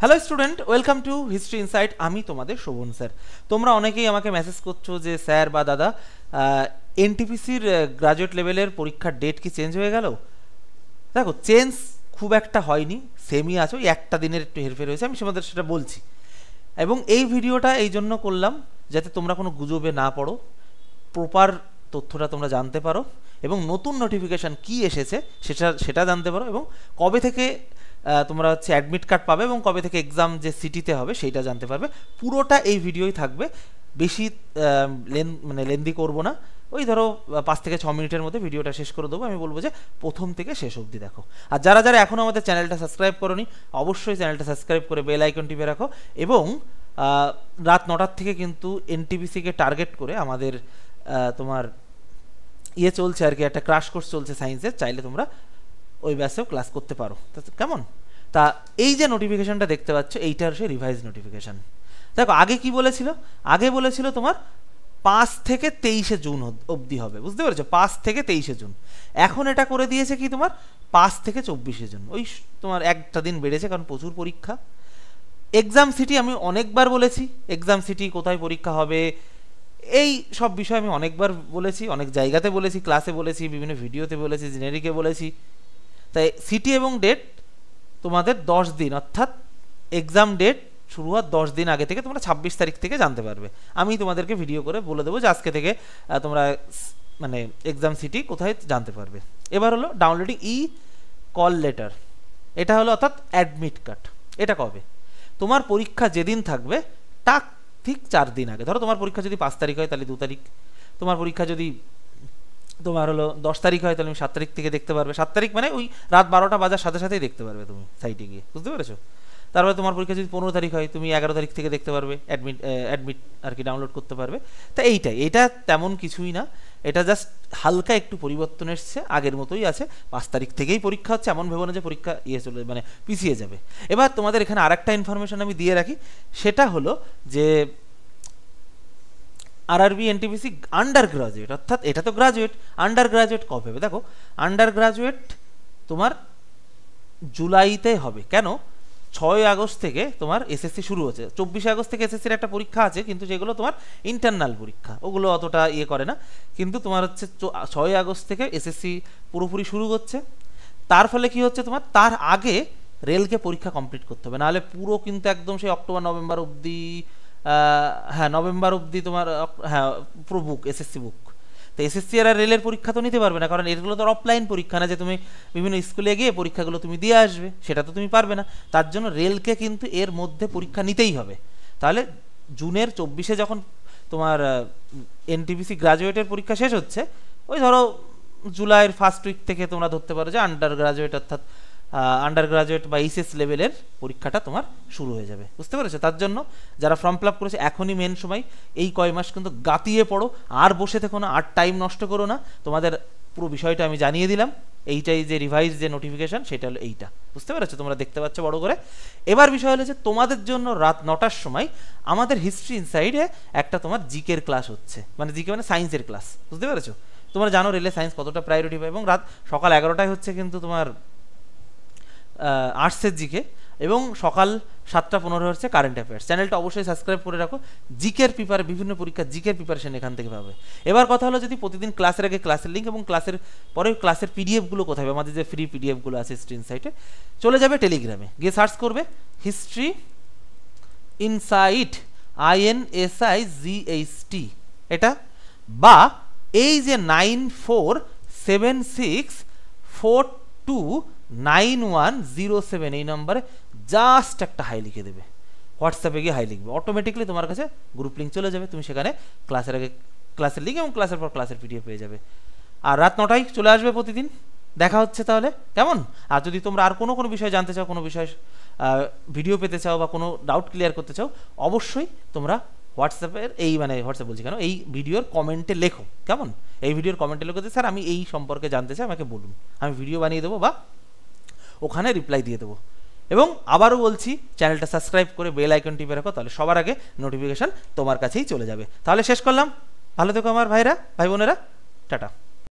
Hello student, welcome to history insight. আমি তোমাদের Sovan sir. তোমরা অনেকেই আমাকে মেসেজ করছো যে স্যার বা দাদা, এনটিপিসির গ্রাজুয়েট লেভেলের পরীক্ষার ডেট কি চেঞ্জ হয়ে গেল? দেখো, চেঞ্জ খুব একটা হয়নি, সেমই আছো, একটা দিনের একটু হেরফের হয়েছে, আমি তোমাদের সেটা বলছি। এবং এই ভিডিওটা এই জন্য করলাম যাতে তোমরা কোনো গুজবে না পড়ো, প্রপার তথ্যটা তোমরা জানতে পারো এবং নতুন নোটিফিকেশান কী এসেছে সেটা জানতে পারো, এবং কবে থেকে তোমরা হচ্ছে অ্যাডমিট কার্ড পাবে এবং কবে থেকে এক্সাম যে সিটিতে হবে সেইটা জানতে পারবে। পুরোটা এই ভিডিওই থাকবে, বেশি লেন্দি করবো না। ওই ধরো 5 থেকে 6 মিনিটের মধ্যে ভিডিওটা শেষ করে দেবো। আমি বলবো যে প্রথম থেকে শেষ অবধি দেখো। আর যারা যারা এখনও আমাদের চ্যানেলটা সাবস্ক্রাইব করোনি, অবশ্যই চ্যানেলটা সাবস্ক্রাইব করে বেল আইকন টিপে রাখো। এবং রাত 9টার থেকে কিন্তু এনটিপিসিকে টার্গেট করে আমাদের তোমার চলছে আর কি, একটা ক্রাশ কোর্স চলছে সায়েন্সের, চাইলে তোমরা ওই ব্যাসেও ক্লাস করতে পারো। কেমন? তা এই যে নোটিফিকেশানটা দেখতে পাচ্ছ, এইটার সে রিভাইজ নোটিফিকেশান। দেখো, আগে কি বলেছিল? আগে বলেছিল তোমার 5 থেকে 23শে জুন অবধি হবে, বুঝতে পেরেছো? 5 থেকে 23শে জুন। এখন এটা করে দিয়েছে কি তোমার 5 থেকে 24শে জুন। ওই তোমার একটা দিন বেড়েছে, কারণ প্রচুর পরীক্ষা। এক্সাম সিটি আমি অনেকবার বলেছি, এক্সাম সিটি কোথায় পরীক্ষা হবে এই সব বিষয় আমি অনেকবার বলেছি, অনেক জায়গাতে বলেছি, ক্লাসে বলেছি, বিভিন্ন ভিডিওতে বলেছি, জেনারিকে বলেছি। তাই সিটি এবং ডেট তোমাদের 10 দিন, অর্থাৎ এক্সাম ডেট শুরু হওয়ার 10 দিন আগে থেকে তোমরা 26 তারিখ থেকে জানতে পারবে। আমি তোমাদেরকে ভিডিও করে বলে দেবো যে আজকে থেকে তোমরা এক্সাম সিটি কোথায় জানতে পারবে। এবার হলো ডাউনলোডিং কল লেটার। এটা হলো অর্থাৎ অ্যাডমিট কার্ড। এটা কবে? তোমার পরীক্ষা যেদিন থাকবে ঠিক 4 দিন আগে। ধরো তোমার পরীক্ষা যদি 5 তারিখ হয় তাহলে 2 তারিখ, তোমার পরীক্ষা যদি তোমার হলো 10 তারিখ হয় তাহলে তুমি 7 তারিখ থেকে দেখতে পারবে। 7 তারিখ মানে ওই রাত 12টা বাজার সাথে সাথেই দেখতে পারবে তুমি সাইটে গিয়ে, বুঝতে পেরেছো? তারপরে তোমার পরীক্ষা যদি 15 তারিখ হয়, তুমি 11 তারিখ থেকে দেখতে পারবে, অ্যাডমিট আর কি ডাউনলোড করতে পারবে। তা এইটা তেমন কিছুই না, এটা জাস্ট হালকা একটু পরিবর্তন এসছে, আগের মতোই আছে। 5 তারিখ থেকেই পরীক্ষা হচ্ছে, এমন ভেবো না যে পরীক্ষা পিছিয়ে যাবে। এবার তোমাদের এখানে আরেকটা ইনফরমেশন আমি দিয়ে রাখি, সেটা হলো যে আরআরবি এনটিপিসি আন্ডার গ্রাজুয়েট, অর্থাৎ এটা তো গ্রাজুয়েট, আন্ডার গ্রাজুয়েট কবে হবে? দেখো, আন্ডার গ্রাজুয়েট তোমার জুলাইতে হবে। কেন? 6 আগস্ট থেকে তোমার এসএসসি শুরু হচ্ছে। 24 আগস্ট থেকে এসএসসির একটা পরীক্ষা আছে, কিন্তু যেগুলো তোমার ইন্টারনাল পরীক্ষা, ওগুলো অতটা করে না। কিন্তু তোমার হচ্ছে 6 আগস্ট থেকে এসএসসি পুরোপুরি শুরু হচ্ছে। তার ফলে কি হচ্ছে, তোমার তার আগে রেলকে পরীক্ষা কমপ্লিট করতে হবে, নাহলে পুরো কিন্তু একদম সেই অক্টোবর নভেম্বর অবধি, নভেম্বর অবধি তোমার পুরো বুক, এসএসসি বুক। তো এসএসসি আর রেলের পরীক্ষা তো নিতে পারবে না, কারণ এগুলো তো অফলাইন পরীক্ষা না যে তুমি বিভিন্ন স্কুলে গিয়ে পরীক্ষাগুলো তুমি দিয়ে আসবে, সেটা তো তুমি পারবে না। তার জন্য রেলকে কিন্তু এর মধ্যে পরীক্ষা নিতেই হবে। তাহলে জুনের 24শে যখন তোমার এনটিপিসি গ্রাজুয়েটের পরীক্ষা শেষ হচ্ছে, ওই ধরো জুলাইয়ের ফার্স্ট উইক থেকে তোমরা ধরতে পারো যে আন্ডার গ্রাজুয়েট, অর্থাৎ আন্ডার গ্রাজুয়েট বা এইচএস লেভেলের পরীক্ষাটা তোমার শুরু হয়ে যাবে, বুঝতে পেরেছো? তার জন্য যারা ফর্ম ফিল আপ করেছে, এখনই মেন সময়, এই কয় মাস কিন্তু গাতিয়ে পড়ো, আর বসে থেকো না, আর টাইম নষ্ট করো না। তোমাদের পুরো বিষয়টা আমি জানিয়ে দিলাম। এইটাই যে রিভাইজ যে নোটিফিকেশান, সেটা হলো এইটা, বুঝতে পেরেছো? তোমরা দেখতে পাচ্ছ বড় করে। এবার বিষয় হলো যে তোমাদের জন্য রাত 9টার সময় আমাদের হিস্ট্রি ইনসাইডে একটা তোমার জিকের ক্লাস হচ্ছে, জিকে মানে সায়েন্সের ক্লাস, বুঝতে পেরেছো? তোমরা জানো রেলে সায়েন্স কতটা প্রায়োরিটি পায়, এবং রাত সকাল 11টায় হচ্ছে কিন্তু তোমার আর্টসের জিকে, এবং সকাল 7টা15 হচ্ছে কারেন্ট অ্যাফেয়ার্স। চ্যানেলটা অবশ্যই সাবস্ক্রাইব করে রাখো। জিকের বিভিন্ন পরীক্ষার জিকের প্রিপারেশন এখান থেকে পাবে। এবার কথা হলো, যদি প্রতিদিন ক্লাসের আগে ক্লাসের লিঙ্ক এবং ক্লাসের পরে ক্লাসের পিডিএফগুলো কোথায়, আমাদের যে ফ্রি পিডিএফগুলো আছে স্ক্রিন সাইটে, চলে যাবে টেলিগ্রামে, গিয়ে সার্চ করবে হিস্ট্রি ইনসাইট, INSIGHT এটা, বা এই যে 9476429107 এই নম্বরে জাস্ট একটা হাই লিখে দেবে, হোয়াটসঅ্যাপে গিয়ে হাই লিখবে, অটোমেটিকলি তোমার কাছে গ্রুপ লিঙ্ক চলে যাবে। তুমি সেখানে ক্লাসের আগে ক্লাসের লিঙ্ক এবং ক্লাসের পর ক্লাসের পিডিএফ পেয়ে যাবে। আর রাত 9টায় চলে আসবে প্রতিদিন। দেখা হচ্ছে তাহলে, কেমন? আর যদি তোমরা আর কোনো বিষয় জানতে চাও, কোনো বিষয় ভিডিও পেতে চাও, বা কোনো ডাউট ক্লিয়ার করতে চাও, অবশ্যই তোমরা হোয়াটসঅ্যাপের হোয়াটসঅ্যাপ বলছি কেন, এই ভিডিওর কমেন্টে লেখো, কেমন? এই ভিডিওর কমেন্টে লেখো যে স্যার আমি এই সম্পর্কে জানতে চাই, আমাকে বলুন, আমি ভিডিও বানিয়ে দেবো বা ওখানে রিপ্লাই দিয়ে দেবো। এবং আবারও বলছি, চ্যানেলটা সাবস্ক্রাইব করে বেল আইকন টিপে রাখো, তাহলে সবার আগে নোটিফিকেশান তোমার কাছেই চলে যাবে। তাহলে শেষ করলাম। ভালো থেকো আমার ভাইরা, ভাই বোনেরা, টাটা।